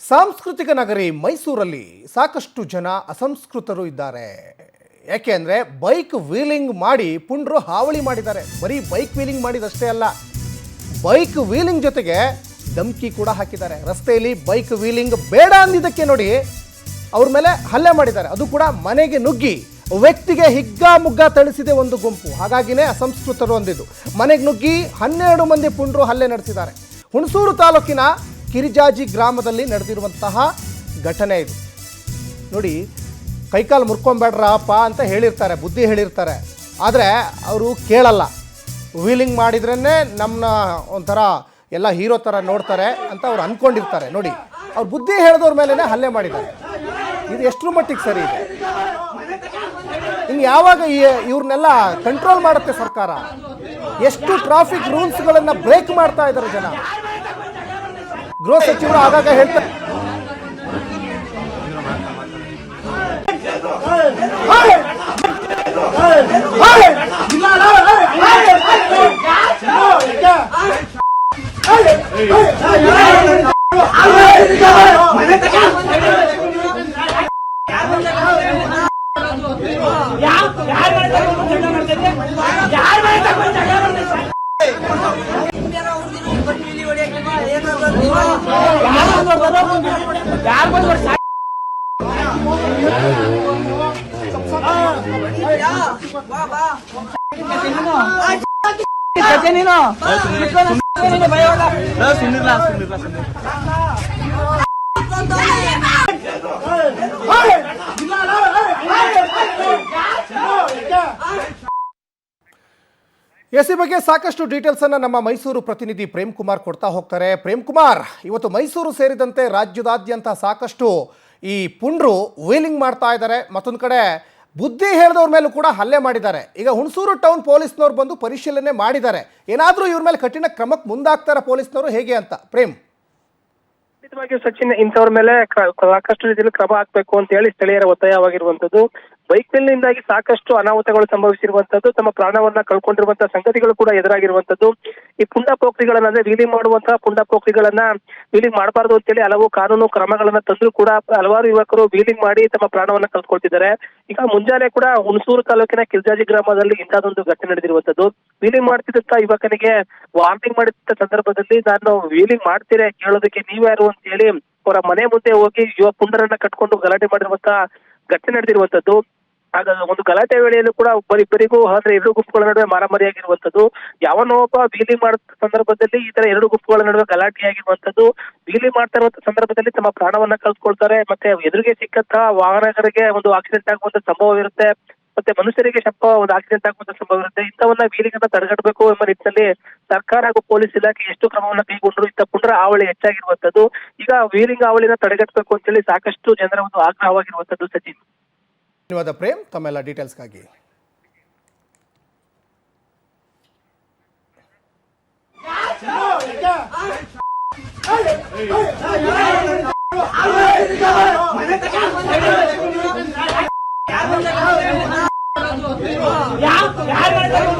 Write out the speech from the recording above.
ಸಾಂಸ್ಕೃತಿಕ ನಗರಿ ಮೈಸೂರಲ್ಲಿ ಸಾಕಷ್ಟು ಜನ ಅಸಂಸ್ಕೃತರು ಇದ್ದಾರೆ. ಯಾಕೆ ಅಂದರೆ ಬೈಕ್ ವೀಲಿಂಗ್ ಮಾಡಿ ಪುಂಡ್ರು ಹಾವಳಿ ಮಾಡಿದ್ದಾರೆ. ಬರೀ ಬೈಕ್ ವೀಲಿಂಗ್ ಮಾಡಿದಷ್ಟೇ ಅಲ್ಲ, ಬೈಕ್ ವೀಲಿಂಗ್ ಜೊತೆಗೆ ಧಮ್ಕಿ ಕೂಡ ಹಾಕಿದ್ದಾರೆ. ರಸ್ತೆಯಲ್ಲಿ ಬೈಕ್ ವೀಲಿಂಗ್ ಬೇಡ ಅಂದಿದ್ದಕ್ಕೆ ನೋಡಿ ಅವ್ರ ಮೇಲೆ ಹಲ್ಲೆ ಮಾಡಿದ್ದಾರೆ. ಅದು ಕೂಡ ಮನೆಗೆ ನುಗ್ಗಿ ವ್ಯಕ್ತಿಗೆ ಹಿಗ್ಗಾಮುಗ್ಗ ಥಳಿಸಿದೆ ಒಂದು ಗುಂಪು. ಹಾಗಾಗಿನೇ ಅಸಂಸ್ಕೃತರು ಅಂದಿದ್ದು. ಮನೆಗೆ ನುಗ್ಗಿ 12 ಮಂದಿ ಪುಂಡ್ರು ಹಲ್ಲೆ ನಡೆಸಿದ್ದಾರೆ. ಹುಣಸೂರು ತಾಲೂಕಿನ ಕಿರಿಜಾಜಿ ಗ್ರಾಮದಲ್ಲಿ ನಡೆದಿರುವಂತಹ ಘಟನೆ ಇದು. ನೋಡಿ, ಕೈಕಾಲು ಮುರ್ಕೊಂಬೇಡ್ರಪ್ಪ ಅಂತ ಹೇಳಿರ್ತಾರೆ, ಬುದ್ಧಿ ಹೇಳಿರ್ತಾರೆ. ಆದರೆ ಅವರು ಕೇಳಲ್ಲ. ವೀಲಿಂಗ್ ಮಾಡಿದ್ರೇ ನಮ್ಮನ್ನ ಒಂಥರ ಎಲ್ಲ ಹೀರೋ ಥರ ನೋಡ್ತಾರೆ ಅಂತ ಅವ್ರು ಅಂದ್ಕೊಂಡಿರ್ತಾರೆ. ನೋಡಿ, ಅವ್ರು ಬುದ್ಧಿ ಹೇಳಿದವ್ರ ಮೇಲೇ ಹಲ್ಲೆ ಮಾಡಿದ್ದಾರೆ. ಇದು ಎಷ್ಟರ ಮಟ್ಟಿಗೆ ಸರಿ ಇದೆ? ಇನ್ನು ಯಾವಾಗ ಇವ್ರನ್ನೆಲ್ಲ ಕಂಟ್ರೋಲ್ ಮಾಡುತ್ತೆ ಸರ್ಕಾರ? ಎಷ್ಟು ಟ್ರಾಫಿಕ್ ರೂಲ್ಸ್ಗಳನ್ನು ಬ್ರೇಕ್ ಮಾಡ್ತಾ ಇದ್ದಾರೆ ಜನ. ಗೃಹ ಸಚಿವರು ಆಗಾಗ ಹೇಳ್ತಾರೆ ಈ ಬಗ್ಗೆ ಸಾಕಷ್ಟು ಡೀಟೇಲ್ಸ್ ಅನ್ನು ನಮ್ಮ ಮೈಸೂರು ಪ್ರತಿನಿಧಿ ಪ್ರೇಮ್ ಕುಮಾರ್ ಕೊಡ್ತಾ ಹೋಗ್ತಾರೆ. ಪ್ರೇಮ್ ಕುಮಾರ್, ಇವತ್ತು ಮೈಸೂರು ಸೇರಿದಂತೆ ರಾಜ್ಯದಾದ್ಯಂತ ಸಾಕಷ್ಟು ಈ ಪುಂಡ್ರು ವೀಲಿಂಗ್ ಮಾಡ್ತಾ ಇದ್ದಾರೆ. ಮತ್ತೊಂದು ಕಡೆ ಬುದ್ಧಿ ಹೇಳಿದವ್ರ ಮೇಲೂ ಕೂಡ ಹಲ್ಲೆ ಮಾಡಿದ್ದಾರೆ. ಈಗ ಹುಣಸೂರು ಟೌನ್ ಪೊಲೀಸ್ನವ್ರು ಬಂದು ಪರಿಶೀಲನೆ ಮಾಡಿದ್ದಾರೆ. ಏನಾದರೂ ಇವ್ರ ಮೇಲೆ ಕಠಿಣ ಕ್ರಮಕ್ಕೆ ಮುಂದಾಗ್ತಾರೆ ಪೊಲೀಸ್ನವರು, ಹೇಗೆ ಅಂತ? ಪ್ರೇಮ್, ಸಚಿನ್, ಇಂಥವ್ರ ಮೇಲೆ ಸಾಕಷ್ಟು ರೀತಿಯಲ್ಲಿ ಕ್ರಮ ಹಾಕ್ಬೇಕು ಅಂತ ಹೇಳಿ ಸ್ಥಳೀಯರ ಒತ್ತಾಯವಾಗಿರುವಂತದ್ದು. ಬೈಕ್ ನಿಂದಾಗಿ ಸಾಕಷ್ಟು ಅನಾಹುತಗಳು ಸಂಭವಿಸಿರುವಂತದ್ದು, ತಮ್ಮ ಪ್ರಾಣವನ್ನ ಕಳ್ಕೊಂಡಿರುವಂತಹ ಸಂಗತಿಗಳು ಕೂಡ ಎದುರಾಗಿರುವಂತದ್ದು. ಈ ಪುಂಡ ಪೋಖ್ರಿಗಳನ್ನ, ಅಂದ್ರೆ ವೀಲಿಂಗ್ ಮಾಡುವಂತಹ ಪುಂಡ ಪೋಖ್ರಿಗಳನ್ನ ವೀಲಿಂಗ್ ಮಾಡಬಾರ್ದು ಅಂತೇಳಿ ಹಲವು ಕಾನೂನು ಕ್ರಮಗಳನ್ನ ತಂದ್ರು ಕೂಡ ಹಲವಾರು ಯುವಕರು ವೀಲಿಂಗ್ ಮಾಡಿ ತಮ್ಮ ಪ್ರಾಣವನ್ನ ಕಳ್ಕೊಳ್ತಿದ್ದಾರೆ. ಈಗ ಮುಂಜಾನೆ ಕೂಡ ಹುಣಸೂರು ತಾಲೂಕಿನ ಕಿರ್ಜಾಜಿ ಗ್ರಾಮದಲ್ಲಿ ಇಂತಹದೊಂದು ಘಟನೆ ನಡೆದಿರುವಂತದ್ದು. ವೀಲಿಂಗ್ ಮಾಡ್ತಿದ್ದಂತ ಯುವಕನಿಗೆ ವಾರ್ನಿಂಗ್ ಮಾಡಿದ ಸಂದರ್ಭದಲ್ಲಿ, ನಾನು ವೀಲಿಂಗ್ ಮಾಡ್ತೀರಾ, ಕೇಳೋದಕ್ಕೆ ನೀವ್ಯಾರು ಅಂತ ಹೇಳಿ ಅವರ ಮನೆ ಮುಂದೆ ಹೋಗಿ ಯುವ ಪುಂಡರನ್ನ ಕಟ್ಕೊಂಡು ಗಲಾಟೆ ಮಾಡಿರುವಂತಹ ಘಟನೆ ನಡೆದಿರುವಂತದ್ದು. ಆಗ ಒಂದು ಗಲಾಟೆ ವೇಳೆಯಲ್ಲೂ ಕೂಡ ಇಬ್ಬರಿಗೂ ಅಂದ್ರೆ 2 ಗುಂಪುಗಳ ನಡುವೆ ಮಾರಾಮಾರಿಯಾಗಿರುವಂತದ್ದು. ಯಾವನೋ ಒಬ್ಬ ವೀಲಿಂಗ್ ಮಾಡೋ ಸಂದರ್ಭದಲ್ಲಿ ಈ ತರ 2 ಗುಂಪುಗಳ ನಡುವೆ ಗಲಾಟೆಯಾಗಿರುವಂತದ್ದು. ವೀಲಿಂಗ್ ಮಾಡ್ತಾ ಇರುವಂತ ಸಂದರ್ಭದಲ್ಲಿ ತಮ್ಮ ಪ್ರಾಣವನ್ನ ಕಳ್ಕೊಳ್ತಾರೆ. ಮತ್ತೆ ಎದುರಿಗೆ ಸಿಕ್ಕಂತ ವಾಹನಗಳಿಗೆ ಒಂದು ಆಕ್ಸಿಡೆಂಟ್ ಆಗುವಂತ ಸಂಭವ ಇರುತ್ತೆ. ಮತ್ತೆ ಮನುಷ್ಯರಿಗೆ ಒಂದು ಆಕ್ಸಿಡೆಂಟ್ ಆಗುವಂತ ಸಂಭವ ಇರುತ್ತೆ. ಇಂಥವನ್ನ ವೀಲಿಂಗ್ ಅನ್ನ ತಡೆಗಟ್ಟಬೇಕು ಎಂಬ ನಿಟ್ಟಿನಲ್ಲಿ ಸರ್ಕಾರ ಹಾಗೂ ಪೊಲೀಸ್ ಇಲಾಖೆ ಎಷ್ಟು ಕ್ರಮವನ್ನ ಕೈಗೊಂಡ್ರು ಇಂಥ ಪುಂಡ್ರ ಹಾವಳಿ ಹೆಚ್ಚಾಗಿರುವಂತದ್ದು. ಈಗ ವೀಲಿಂಗ್ ಹಾವಳಿನ ತಡೆಗಟ್ಟಬೇಕು ಅಂತ ಹೇಳಿ ಸಾಕಷ್ಟು ಜನರ ಒಂದು ಆಗ್ರಹವಾಗಿರುವಂತದ್ದು. ಸಚಿನ್, ಧನ್ಯವಾದ ಪ್ರೇಮ್ ತಮ್ಮೆಲ್ಲ ಡೀಟೇಲ್ಸ್ಗಾಗಿ. ಯಾರು